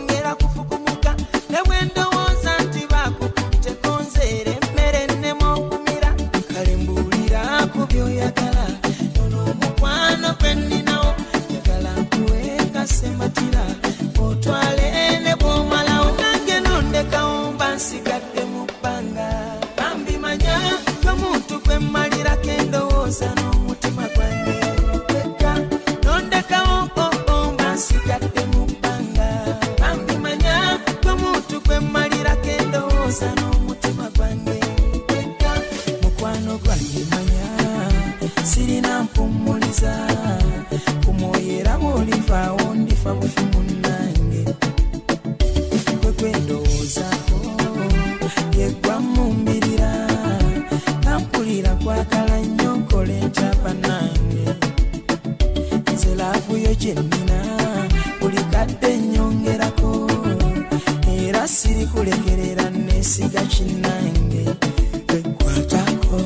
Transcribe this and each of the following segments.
nongera kufukumuka ne bwendowoza nti bakukutte konzere mmere nnemo okumira kale mbuulira ku byoyagala ono omukwano gwe nninawo yagala nkuwenga sematira otwale ne bw'omalawo nange nondekawo mba nsigadde mu bbanga bambi manya omuntu gwe mmalirako endowooza n'omutima gwange kwekka nondekawo mba nsigadde mu bbanga bambi manya omuntu gwe mmalirako endowooza n'omutima gwange kwekka mukwano gwange manya sirina mpummuliza ku mwoyo era bw'olivaawo ndifa bufi munnange kwe kwendowoozaako yeggwa mmumbirira nampulira kwagala nnyo nkola enkyapa nange nze laavu yo gye nnina buli kadde nnyongerako era siri kulekerera neesiga kinnange kwatako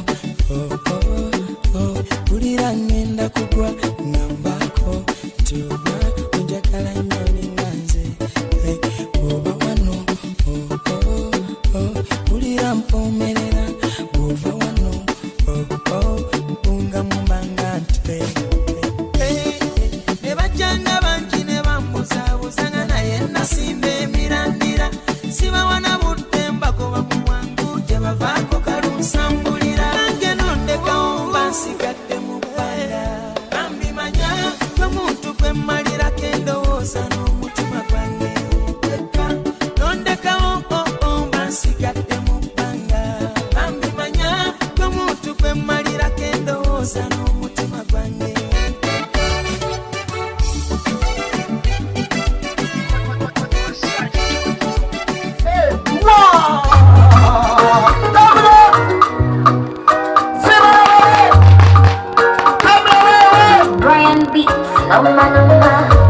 bulira ngenda kugwa ngambako tuba onjagala nnyo ninga nze oba wano bulira mpoomerera bw'ova wano mpunga mu mbanga nte ne bajjanga bangi ne bambuzabuzanga naye nasimba emirandira sibawana budde mbagoba mu bwangu gye bavaako kalunsambulira nange nondekawo mba nsigadde mu bbanga bambi manya omuntu gwe mmalirako endowooza n'omutima gwange kwekka nondekawo mba nsigadde mu bbanga bambi manya omuntu gwe mmalirako endowooza n'omutima gwange Brian Beats, Noma.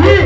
Oui.